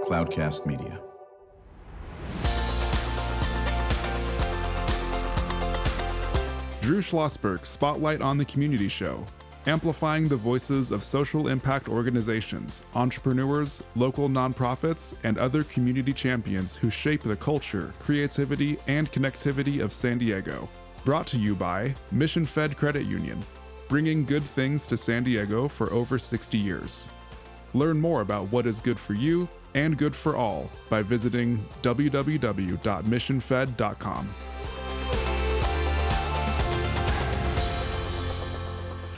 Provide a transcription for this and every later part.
Cloudcast Media. Drew Schlosberg Spotlight on the Community Show, amplifying the voices of social impact organizations, entrepreneurs, local nonprofits, and other community champions who shape the culture, creativity, and connectivity of San Diego. Brought to you by Mission Fed Credit Union, bringing good things to San Diego for over 60 years. Learn more about what is good for you and good for all by visiting www.missionfed.com.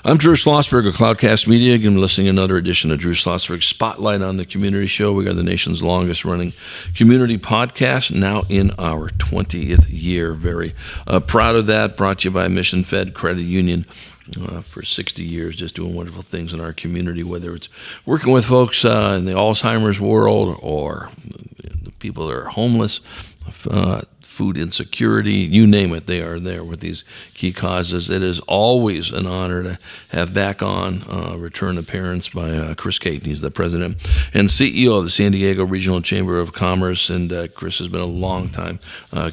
I'm Drew Schlosberg of Cloudcast Media. Again, listening to another edition of Drew Schlosberg Spotlight on the Community Show. We got the nation's longest running community podcast, now in our 20th year. Very proud of that. Brought to you by Mission Fed Credit Union. For 60 years, just doing wonderful things in our community, whether it's working with folks in the Alzheimer's world or the people that are homeless, food insecurity, you name it, they are there with these key causes. It is always an honor to have back on Return to Parents by Chris Cate. He's the president and CEO of the San Diego Regional Chamber of Commerce, and Chris has been a long-time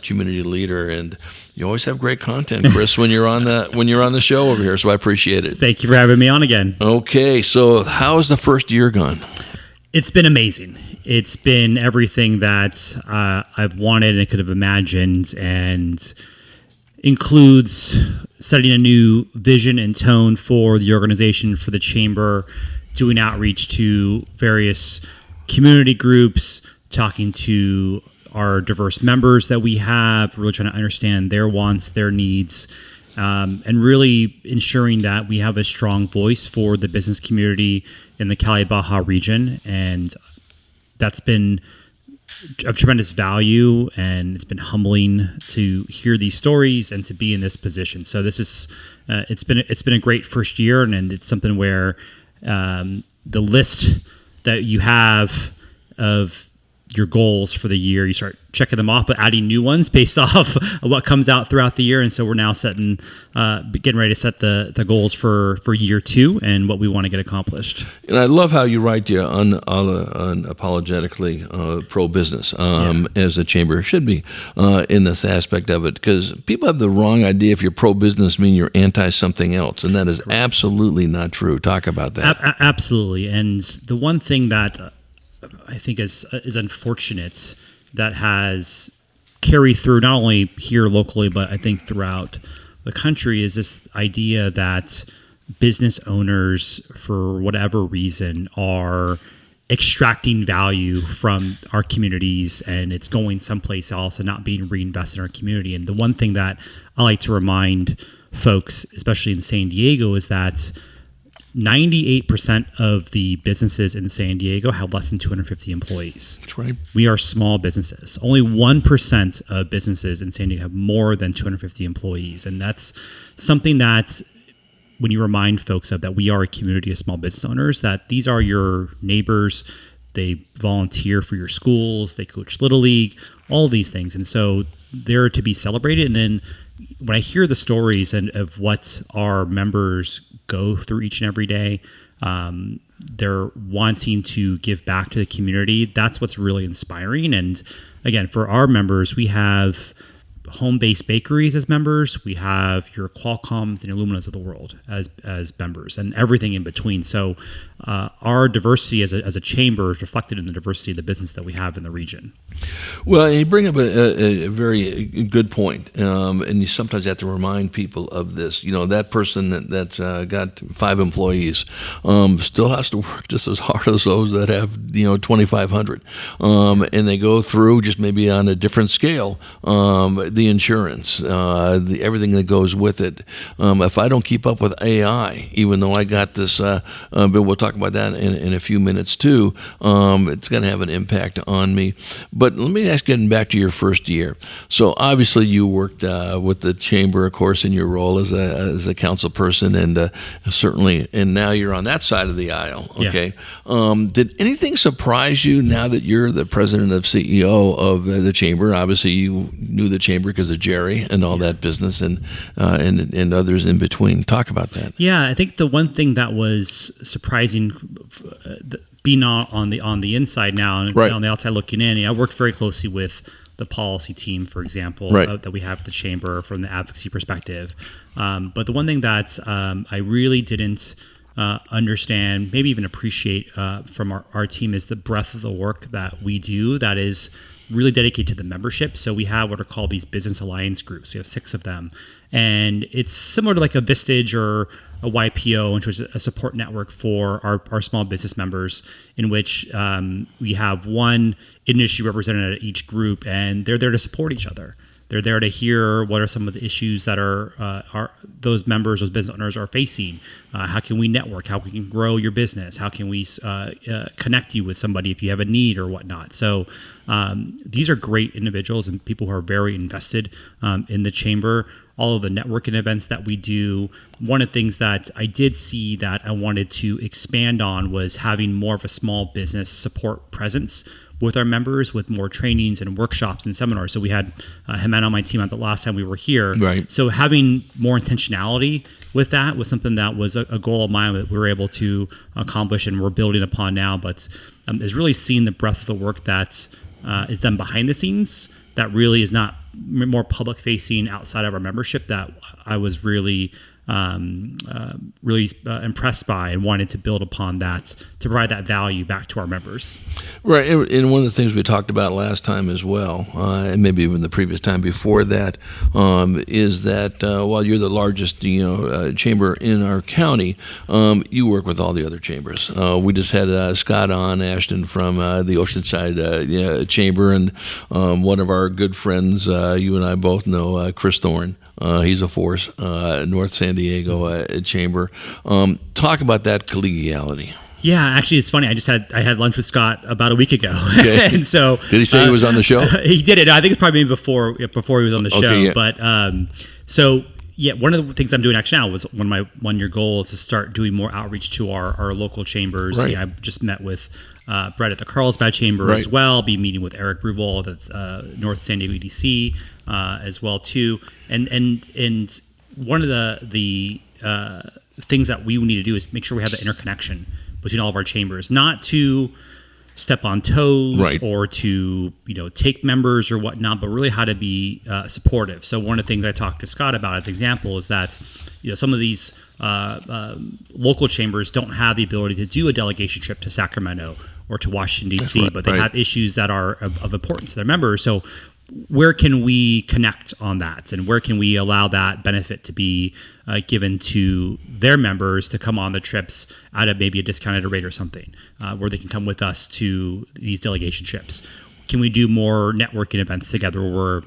community leader, and you always have great content, Chris, when you're on the show over here, so I appreciate it. Thank you for having me on again. Okay, so how's the first year gone? It's been amazing. It's been everything that I've wanted and could have imagined, and includes setting a new vision and tone for the organization, for the chamber, doing outreach to various community groups, talking to our diverse members that we have, really trying to understand their wants, their needs, and really ensuring that we have a strong voice for the business community in the Cali-Baja region. And that's been of tremendous value, and it's been humbling to hear these stories and to be in this position. So this is it's been a great first year, and it's something where the list that you have of your goals for the year, you start checking them off, but adding new ones based off of what comes out throughout the year. And so we're now getting ready to set the goals for year two and what we want to get accomplished. And I love how you write you're unapologetically pro-business, as a chamber should be in this aspect of it, because people have the wrong idea if you're pro-business mean you're anti-something else, and that is absolutely not true. Talk about that. Absolutely. And the one thing that I think is unfortunate that has carried through not only here locally, but I think throughout the country, is this idea that business owners, for whatever reason, are extracting value from our communities, and it's going someplace else and not being reinvested in our community. And the one thing that I like to remind folks, especially in San Diego, is that 98% of the businesses in San Diego have less than 250 employees. That's right. We are small businesses. Only 1% of businesses in San Diego have more than 250 employees. And that's something that when you remind folks of, that we are a community of small business owners, that these are your neighbors, they volunteer for your schools, they coach Little League, all these things. And so they're to be celebrated. And then when I hear the stories of what our members go through each and every day, they're wanting to give back to the community. That's what's really inspiring. And again, for our members, we have home-based bakeries as members. We have your Qualcomms and Illuminas of the world as members, and everything in between. So our diversity as a chamber is reflected in the diversity of the business that we have in the region. Well, you bring up a very good point, and you sometimes have to remind people of this. You know, that person that's got 5 employees still has to work just as hard as those that have 2,500, and they go through, just maybe on a different scale, the insurance, everything that goes with it. If I don't keep up with AI, even though I got this, but we'll talk about that in a few minutes too, it's going to have an impact on me. But let me ask, getting back to your first year. So obviously you worked with the chamber, of course, in your role as a council person, and certainly, and now you're on that side of the aisle. Okay. Yeah. Did anything surprise you now that you're the president of CEO of the chamber? Obviously, you knew the chamber because of Jerry and all that business, and others in between. Talk about that. Yeah, I think the one thing that was surprising, being on the inside now and Right. on the outside looking in, I worked very closely with the policy team, for example, Right. that we have at the chamber from the advocacy perspective. But the one thing that I really didn't understand, maybe even appreciate from our team is the breadth of the work that we do that is really dedicated to the membership. So we have what are called these business alliance groups. We have 6 of them. And it's similar to like a Vistage or a YPO, which was a support network for our small business members, in which we have one industry representative at each group, and they're there to support each other. They're there to hear what are some of the issues that are those members, those business owners are facing. How can we network? How we can grow your business? How can we connect you with somebody if you have a need or whatnot? So these are great individuals and people who are very invested in the chamber. All of the networking events that we do. One of the things that I did see that I wanted to expand on was having more of a small business support presence with our members, with more trainings and workshops and seminars. So we had Jimenez on my team at the last time we were here. Right. So having more intentionality with that was something that was a goal of mine that we were able to accomplish and we're building upon now. But is really seeing the breadth of the work that is done behind the scenes that really is not more public facing outside of our membership, that I was really impressed by and wanted to build upon that to provide that value back to our members. Right, and one of the things we talked about last time as well, and maybe even the previous time before that, is that while you're the largest, chamber in our county, you work with all the other chambers. We just had Scott on Ashton from the Oceanside chamber, and one of our good friends, you and I both know, Chris Thorne. He's a force, North San Diego chamber. Talk about that collegiality. Yeah, actually, it's funny. I had lunch with Scott about a week ago, Okay. and so did he say he was on the show? He did it. I think it's probably before he was on the show. Okay, yeah. But so yeah, one of the things I'm doing actually now was one of my 1-year goals is to start doing more outreach to our local chambers. Right. Yeah, I just met with Brett at the Carlsbad Chamber as well. Be meeting with Eric Bruval that's North San Diego EDC as well too. And one of the things that we need to do is make sure we have the interconnection between all of our chambers, not to step on toes Right. or to take members or whatnot, but really how to be supportive. So one of the things I talked to Scott about as example is that some of these local chambers don't have the ability to do a delegation trip to Sacramento or to Washington D.C., right, but they right. have issues that are of importance to their members. So where can we connect on that, and where can we allow that benefit to be given to their members to come on the trips at maybe a discounted rate or something, where they can come with us to these delegation trips? Can we do more networking events together where we're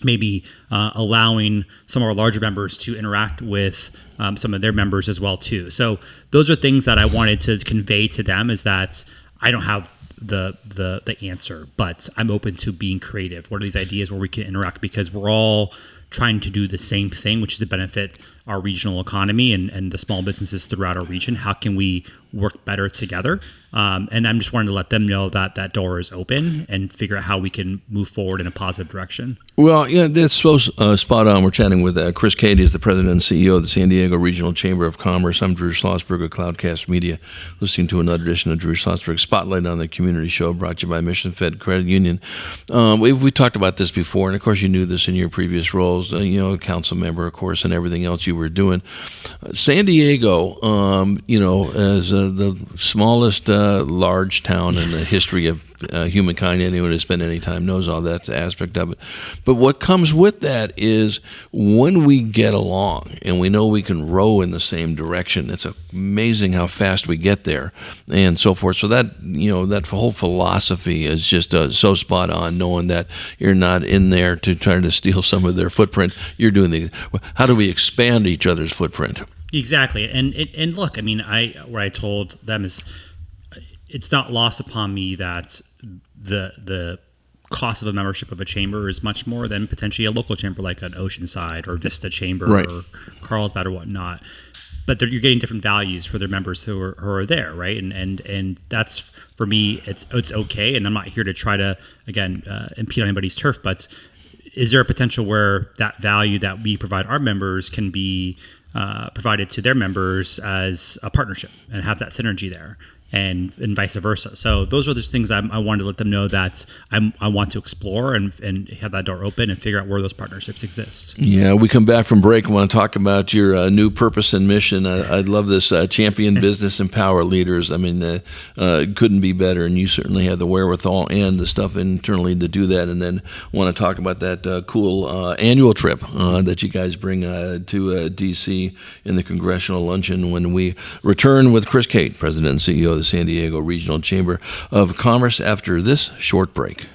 maybe allowing some of our larger members to interact with some of their members as well too? So those are things that I wanted to convey to them, is that I don't have the answer, but I'm open to being creative. What are these ideas where we can interact, because we're all trying to do the same thing, which is to benefit our regional economy and the small businesses throughout our region. How can we work better together? And I'm just wanting to let them know that that door is open and figure out how we can move forward in a positive direction. Well, yeah, that's so spot on. We're chatting with Chris Cate, is the president and CEO of the San Diego Regional Chamber of Commerce. I'm Drew Schlosberg of Cloudcast Media, listening to another edition of Drew Schlosberg Spotlight on the Community Show, brought to you by Mission Fed Credit Union. We talked about this before, and of course you knew this in your previous roles, council member, of course, and everything else you were doing. San Diego, as the smallest large town in the history of humankind, anyone who's spent any time knows all that aspect of it. But what comes with that is when we get along and we know we can row in the same direction, it's amazing how fast we get there and so forth. So that, that whole philosophy is just so spot on, knowing that you're not in there to try to steal some of their footprint. You're doing how do we expand each other's footprint? Exactly. And look, I mean, what I told them is, it's not lost upon me that the cost of a membership of a chamber is much more than potentially a local chamber like an Oceanside or Vista Chamber right. or Carlsbad or whatnot. But you're getting different values for their members who are there, right? And that's, for me, it's okay. And I'm not here to try to, again, impede on anybody's turf. But is there a potential where that value that we provide our members can be provided to their members as a partnership and have that synergy there? and vice versa. So those are just things I wanted to let them know that I want to explore and have that door open and figure out where those partnerships exist. Yeah, we come back from break. I want to talk about your new purpose and mission. I love this, champion business, empower leaders. I mean, couldn't be better, and you certainly have the wherewithal and the stuff internally to do that. And then want to talk about that cool annual trip that you guys bring to D.C. in the Congressional Luncheon when we return with Chris Cate, President and CEO of the San Diego Regional Chamber of Commerce, after this short break.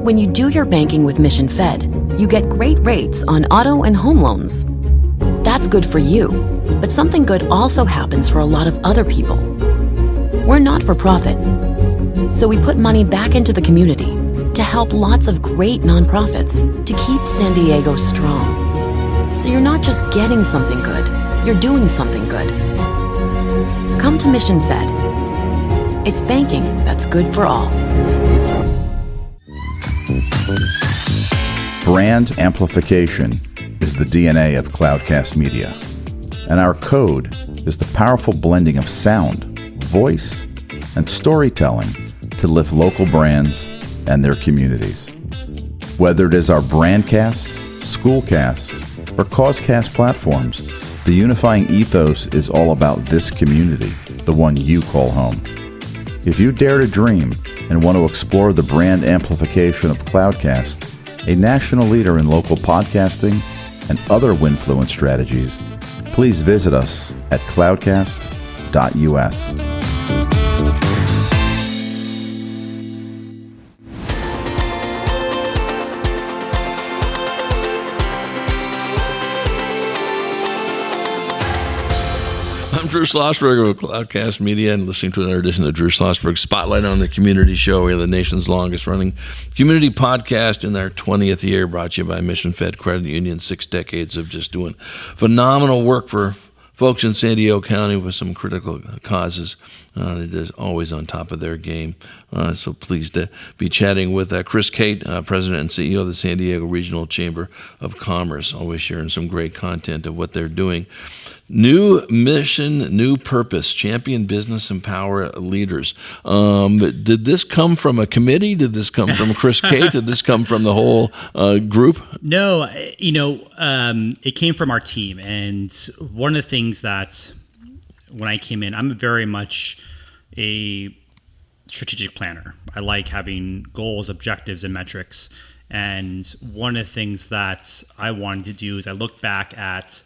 When you do your banking with Mission Fed, you get great rates on auto and home loans. That's good for you, but something good also happens for a lot of other people. We're not for profit, so we put money back into the community to help lots of great nonprofits to keep San Diego strong. So you're not just getting something good, you're doing something good. Come to Mission Fed. It's banking that's good for all. Brand amplification is the DNA of Cloudcast Media, and our code is the powerful blending of sound, voice, and storytelling to lift local brands and their communities. Whether it is our Brandcast, Schoolcast, or Causecast platforms, the unifying ethos is all about this community, the one you call home. If you dare to dream and want to explore the brand amplification of Cloudcast, a national leader in local podcasting and other Winfluence strategies, please visit us at cloudcast.us. I'm Drew Schlosberg of Cloudcast Media, and listening to another edition of Drew Schlosberg Spotlight on the Community Show. We are the nation's longest running community podcast in our 20th year, brought to you by Mission Fed Credit Union. 6 decades of just doing phenomenal work for folks in San Diego County with some critical causes. They're always on top of their game. So pleased to be chatting with Chris Cate, President and CEO of the San Diego Regional Chamber of Commerce, always sharing some great content of what they're doing. New mission, new purpose, champion business, empower leaders. Did this come from a committee? Did this come from Chris Cate? Did this come from the whole group? No, it came from our team. And one of the things that when I came in, I'm very much a strategic planner. I like having goals, objectives, and metrics. And one of the things that I wanted to do is I looked back at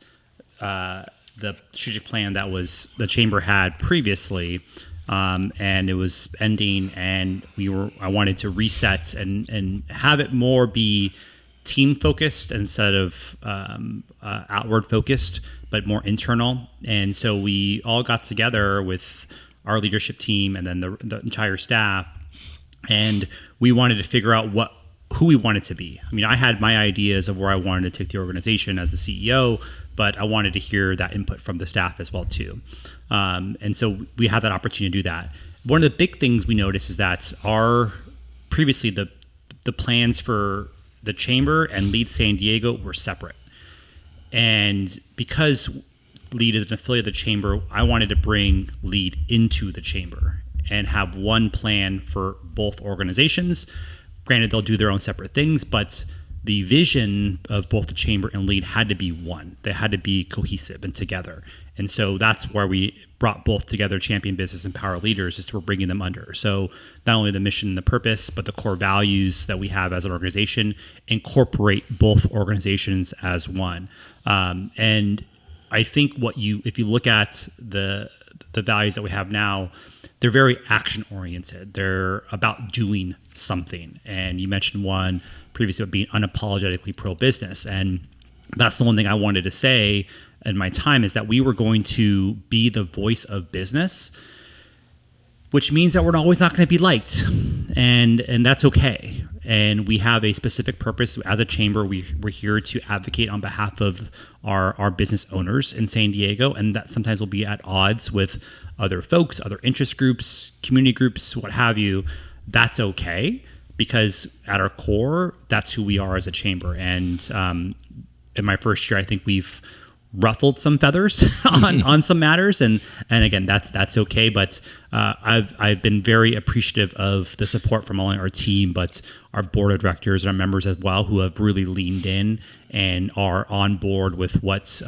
the strategic plan that was the chamber had previously, and it was ending, and I wanted to reset and have it more be team focused instead of outward focused, but more internal. And so we all got together with our leadership team and then the entire staff, and we wanted to figure out who we wanted to be. I mean, I had my ideas of where I wanted to take the organization as the CEO, but I wanted to hear that input from the staff as well too. And so we had that opportunity to do that. One of the big things we noticed is that previously the plans for the chamber and Lead San Diego were separate. And because Lead is an affiliate of the chamber, I wanted to bring Lead into the chamber and have one plan for both organizations. Granted, they'll do their own separate things, but the vision of both the chamber and Lead had to be one. They had to be cohesive and together. And so that's where we brought both together, champion business and power leaders, is we're bringing them under. So not only the mission and the purpose, but the core values that we have as an organization incorporate both organizations as one. And I think if you look at the values that we have now, they're very action oriented. They're about doing something. And you mentioned one previously about being unapologetically pro-business. And that's the one thing I wanted to say in my time, is that we were going to be the voice of business, which means that we're always not going to be liked. And that's okay. and we have a specific purpose. As a chamber, we're here to advocate on behalf of our business owners in San Diego, and that sometimes will be at odds with other folks, other interest groups, community groups, what have you. That's okay, because at our core, that's who we are as a chamber. And in my first year, I think we've ruffled some feathers on some matters, and again, that's okay. But I've been very appreciative of the support from only our team, but our board of directors and our members as well, who have really leaned in and are on board with what's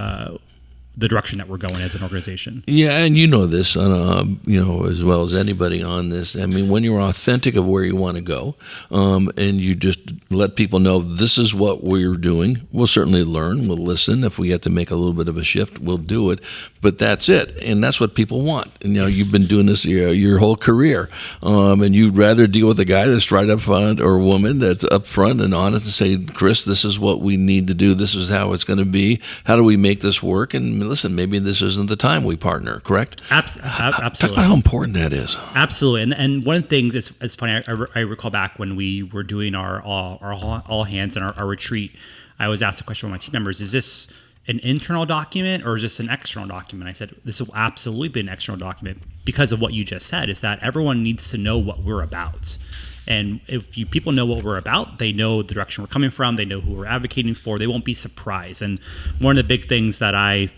the direction that we're going as an organization. Yeah, and you know this, as well as anybody on this. I mean, when you're authentic of where you want to go, and you just let people know this is what we're doing, we'll certainly learn, we'll listen. If we have to make a little bit of a shift, we'll do it. But that's it, and that's what people want. And you've been doing this your whole career, and you'd rather deal with a guy that's right up front or a woman that's up front and honest and say, Chris, this is what we need to do. This is how it's going to be. How do we make this work? And listen, maybe this isn't the time we partner, correct? Absolutely. Talk about how important that is. Absolutely. And one of the things, it's funny, I recall back when we were doing our all hands and our retreat, I was asked a question by my team members, is this an internal document or is this an external document? I said, this will absolutely be an external document because of what you just said, is that everyone needs to know what we're about. And if people know what we're about, they know the direction we're coming from, they know who we're advocating for, they won't be surprised. And one of the big things that I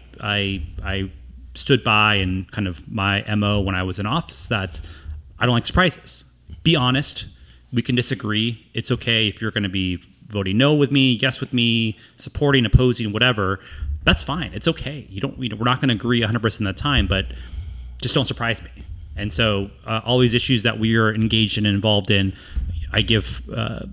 stood by and kind of my MO when I was in office, that I don't like surprises. Be honest. We can disagree. It's okay if you're going to be voting no with me, yes with me, supporting, opposing, whatever. That's fine. It's okay. We're not going to agree 100% of the time, but just don't surprise me. And so all these issues that we are engaged in and involved in, I give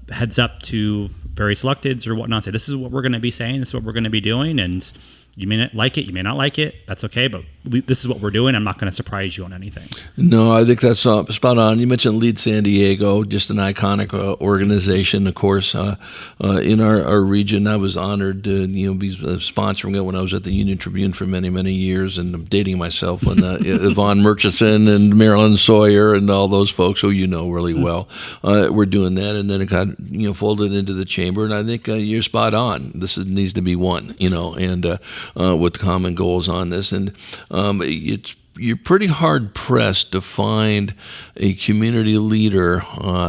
heads up to various electeds or whatnot. Say, this is what we're going to be saying. This is what we're going to be doing. And you may not like it. You may not like it. That's okay. But this is what we're doing. I'm not going to surprise you on anything. No, I think that's spot on. You mentioned Lead San Diego, just an iconic organization, of course, in our region. I was honored to be sponsoring it when I was at the Union Tribune for many, many years, and I'm dating myself when Yvonne Murchison and Marilyn Sawyer and all those folks who you know really well were doing that, and then it got folded into the chamber. And I think you're spot on. This needs to be one, and with common goals on this, and you're pretty hard pressed to find a community leader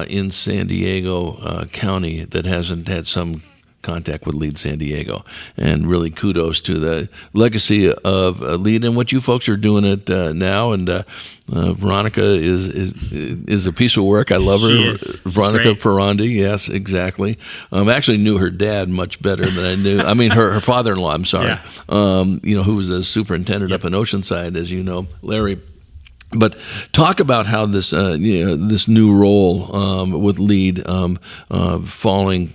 in San Diego County that hasn't had some contact with Lead San Diego. And really kudos to the legacy of Lead and what you folks are doing it now. And Veronica is a piece of work. I love her. She is. Veronica Parandi, yes, exactly. I actually knew her dad much better than I knew. I mean, her father-in-law, I'm sorry, Yeah. Who was a superintendent up in Oceanside, as you know, Larry. But talk about how this this new role with Lead falling,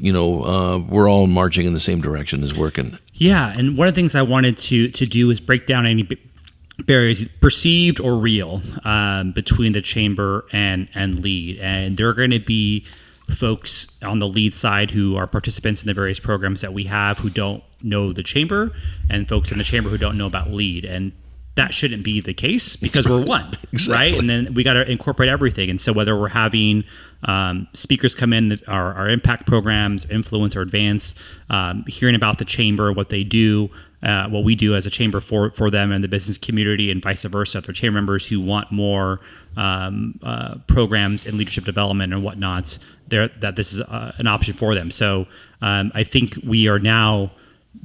we're all marching in the same direction is working. Yeah, and one of the things I wanted to do is break down any barriers, perceived or real, between the chamber and Lead. And there are going to be folks on the Lead side who are participants in the various programs that we have who don't know the chamber, and folks in the chamber who don't know about Lead. And that shouldn't be the case because we're one, Exactly. right? And then we got to incorporate everything. And so whether we're having speakers come in that are our impact programs, influence or advance, hearing about the chamber, what they do, what we do as a chamber for them and the business community, and vice versa. If they're chamber members who want more programs in leadership development and whatnot, that this is an option for them. So I think we are now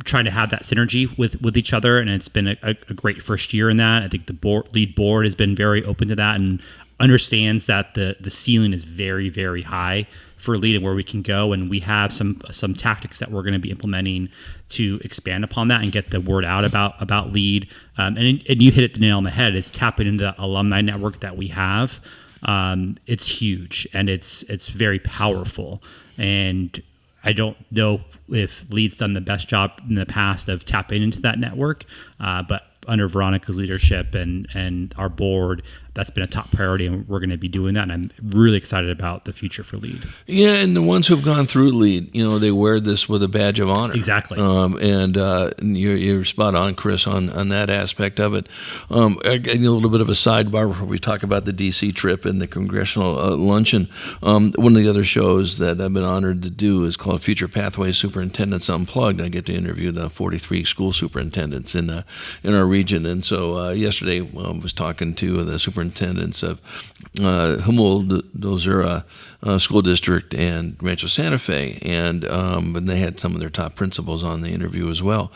trying to have that synergy with each other, and it's been a great first year in that. I think the Lead board has been very open to that and understands that the ceiling is very, very high for Lead and where we can go, and we have some tactics that we're going to be implementing to expand upon that and get the word out about Lead. And you hit it the nail on the head. It's tapping into the alumni network that we have. It's huge and it's very powerful, and I don't know if Lead's done the best job in the past of tapping into that network, but under Veronica's leadership and our board, that's been a top priority, and we're going to be doing that. And I'm really excited about the future for LEAD. Yeah, and the ones who've gone through LEAD, they wear this with a badge of honor. Exactly. And you're spot on, Chris, on that aspect of it. A little bit of a sidebar before we talk about the D.C. trip and the congressional luncheon. One of the other shows that I've been honored to do is called Future Pathways Superintendents Unplugged. I get to interview the 43 school superintendents in our region. And so yesterday I was talking to the superintendents of Humboldt-Dozura School District and Rancho Santa Fe, and they had some of their top principals on the interview as well.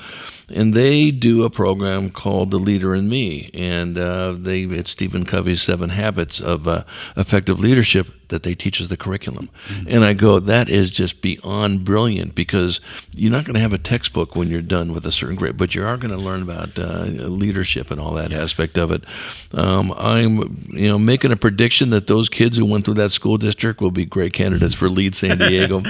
And they do a program called The Leader in Me, and it's Stephen Covey's 7 Habits of Effective Leadership that they teach as the curriculum. Mm-hmm. And I go, that is just beyond brilliant, because you're not going to have a textbook when you're done with a certain grade, but you are going to learn about leadership and all that aspect of it. I'm making a prediction that those kids who went through that school district will be great candidates for LEAD San Diego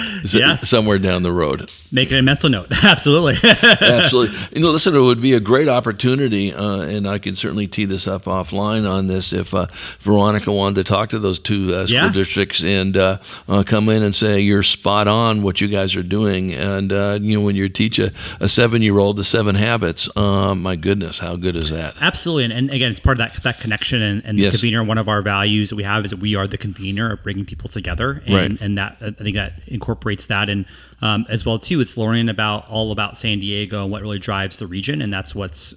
somewhere down the road. Making a mental note. Absolutely. Absolutely. Listen, it would be a great opportunity, and I can certainly tee this up offline on this, if Veronica wanted to talk to those 2 school districts and come in and say, you're spot on what you guys are doing. And, when you teach a 7-year-old the 7 habits, my goodness, how good is that? Absolutely. And again, it's part of that connection and the convener. One of our values that we have is that we are the convener of bringing people together. And that, I think that incorporates that. And as well too, it's learning all about San Diego and what really drives the region, and that's what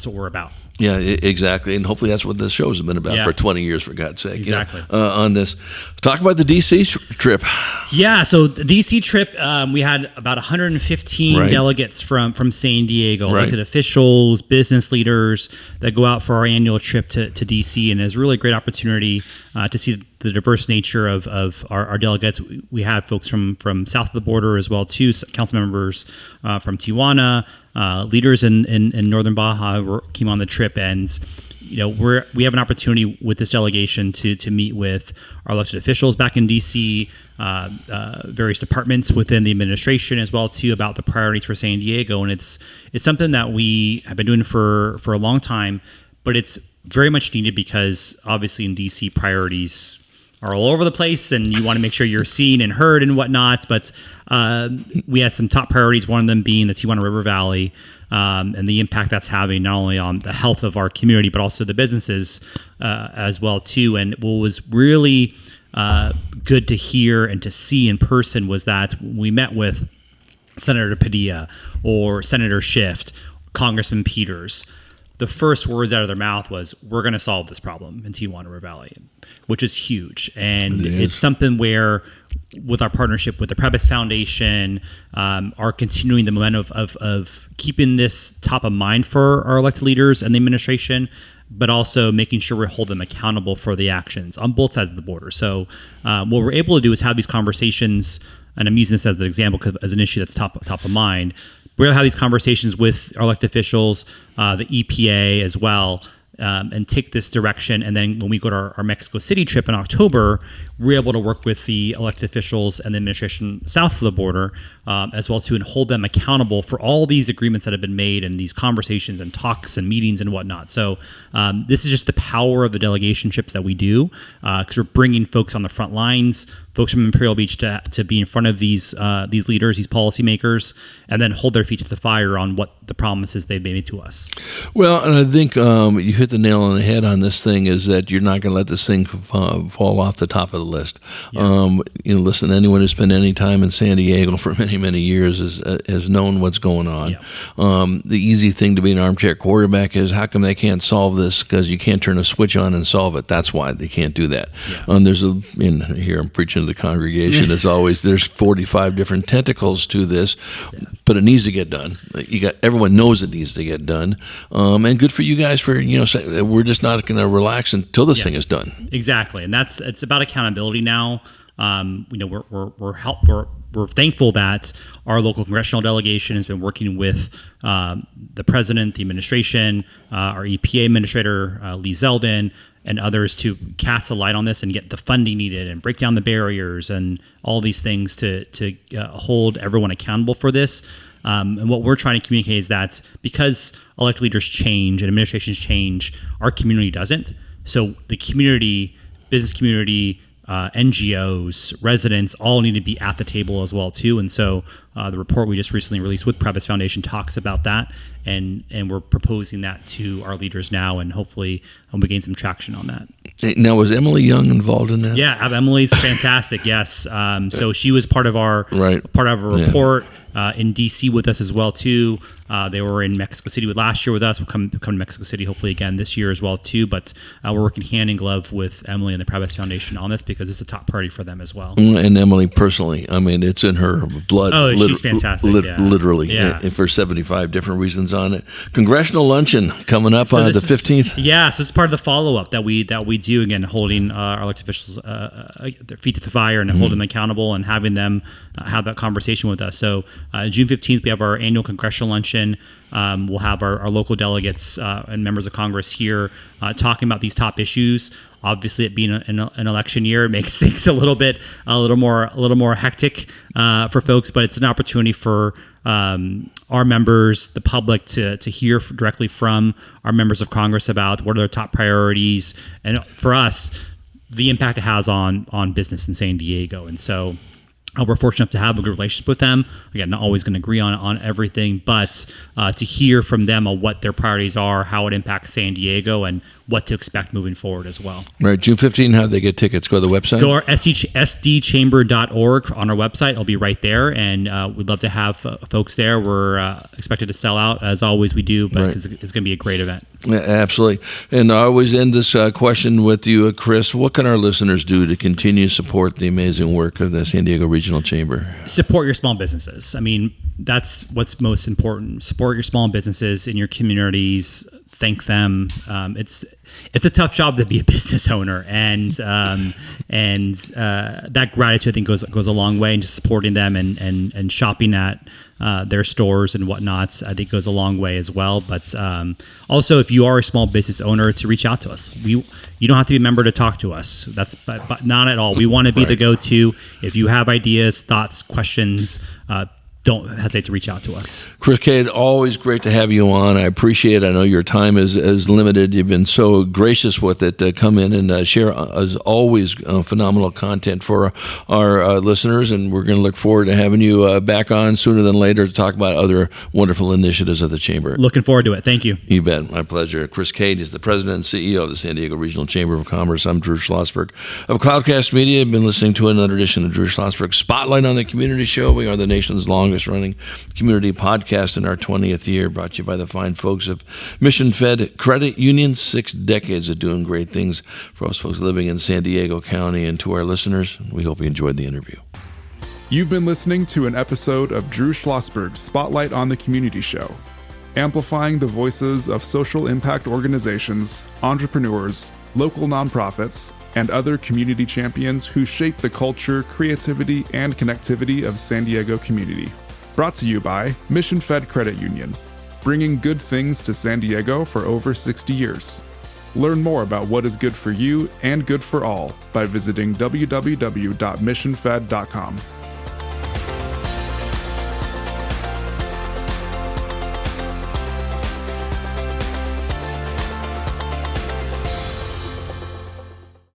we're about. Yeah, exactly, and hopefully that's what this show has been about for 20 years, for God's sake. Exactly. On this, talk about the D.C. trip. Yeah, so the D.C. trip, we had about 115 delegates from San Diego, elected officials, business leaders that go out for our annual trip to D.C., and it's a really great opportunity to see the diverse nature of our delegates. We had folks from south of the border as well too, council members from Tijuana, leaders in northern Baja came on the trip, and we have an opportunity with this delegation to meet with our elected officials back in DC, various departments within the administration as well too, about the priorities for San Diego. And it's something that we have been doing for a long time, but it's very much needed because obviously in DC priorities are all over the place, and you want to make sure you're seen and heard and whatnot. But we had some top priorities, one of them being the Tijuana River Valley, and the impact that's having not only on the health of our community, but also the businesses as well too. And what was really good to hear and to see in person was that we met with Senator Padilla or Senator Schiff, Congressman Peters. The first words out of their mouth was, we're going to solve this problem in Tijuana River Valley, which is huge. And it's something where, with our partnership with the Prebis Foundation, are continuing the momentum of keeping this top of mind for our elected leaders and the administration, but also making sure we hold them accountable for the actions on both sides of the border. So what we're able to do is have these conversations, and I'm using this as an example as an issue that's top of mind. We're going to have these conversations with our elected officials, the EPA as well, and take this direction. And then when we go to our Mexico City trip in October, we're able to work with the elected officials and the administration south of the border as well too, and hold them accountable for all these agreements that have been made and these conversations and talks and meetings and whatnot. So this is just the power of the delegation trips that we do, because we're bringing folks on the front lines, folks from Imperial Beach to be in front of these leaders, these policymakers, and then hold their feet to the fire on what the promises they've made to us. Well, and I think you hit the nail on the head on this thing, is that you're not going to let this thing fall off the top of the list. Yeah. Listen, anyone who's spent any time in San Diego for many years has known what's going on. Yeah. The easy thing to be an armchair quarterback is, how come they can't solve this? Because you can't turn a switch on and solve it. That's why they can't do that. Yeah. Here I'm preaching to the congregation as always. There's 45 different tentacles to this, but it needs to get done. Everyone knows it needs to get done, and good for you guys for saying we're just not going to relax until this thing is done. Exactly, and it's about accountability now. We're thankful that our local congressional delegation has been working with the president, the administration, our EPA administrator, Lee Zeldin, and others to cast a light on this and get the funding needed and break down the barriers and all these things to hold everyone accountable for this. And what we're trying to communicate is that because elected leaders change and administrations change, our community doesn't. So the community, business community, NGOs, residents all need to be at the table as well too. And so the report we just recently released with Previs Foundation talks about that, and we're proposing that to our leaders now, and hopefully we gain some traction on that. Now, was Emily Young involved in that? Yeah, Emily's fantastic. Yes, so she was part of our report in DC with us as well too. They were in Mexico City last year with us. We'll come to Mexico City hopefully again this year as well too. But we're working hand in glove with Emily and the Previs Foundation on this because it's a top priority for them as well. And Emily personally, I mean, it's in her blood. Oh, she's fantastic. Literally, for 75 different reasons on it. Congressional luncheon coming up on the 15th. Yeah, so this is part of the follow-up that we do, again, holding our elected officials their feet to the fire and holding them accountable and having them have that conversation with us. So June 15th, we have our annual congressional luncheon. We'll have our local delegates and members of Congress here talking about these top issues. Obviously, it being an election year, it makes things a little more hectic for folks. But it's an opportunity for our members, the public, to hear directly from our members of Congress about what are their top priorities, and for us, the impact it has on business in San Diego. And so we're fortunate to have a good relationship with them. Again, not always going to agree on everything, but to hear from them on what their priorities are, how it impacts San Diego, and what to expect moving forward as well. Right, June 15, how do they get tickets? Go to the website? Go to sdchamber.org on our website. It'll be right there, and we'd love to have folks there. We're expected to sell out, as always we do, but it's going to be a great event. Yeah, absolutely. And I always end this question with you, Chris. What can our listeners do to continue to support the amazing work of the San Diego Regional Chamber? Support your small businesses. I mean, that's what's most important. Support your small businesses in your communities. Thank them. It's a tough job to be a business owner, and that gratitude, I think, goes a long way, and just supporting them and shopping at their stores and whatnot, I think goes a long way as well. But also, if you are a small business owner, to reach out to us. You don't have to be a member to talk to us. That's but not at all. We want to be the go-to. If you have ideas, thoughts, questions, don't hesitate to reach out to us. Chris Cate, always great to have you on. I appreciate it. I know your time is limited. You've been so gracious with it to come in and share, as always, phenomenal content for our listeners. And we're going to look forward to having you back on sooner than later to talk about other wonderful initiatives of the Chamber. Looking forward to it. Thank you. You bet. My pleasure. Chris Cate is the president and CEO of the San Diego Regional Chamber of Commerce. I'm Drew Schlosberg of Cloudcast Media. I've been listening to another edition of Drew Schlosberg Spotlight on the Community Show. We are the nation's longest running community podcast in our 20th year, brought to you by the fine folks of Mission Fed Credit Union. 6 decades of doing great things for us folks living in San Diego County. And to our listeners, we hope you enjoyed the interview. You've been listening to an episode of Drew Schlosberg's Spotlight on the Community Show, amplifying the voices of social impact organizations, entrepreneurs, local nonprofits, and other community champions who shape the culture, creativity, and connectivity of San Diego community. Brought to you by Mission Fed Credit Union, bringing good things to San Diego for over 60 years. Learn more about what is good for you and good for all by visiting www.missionfed.com.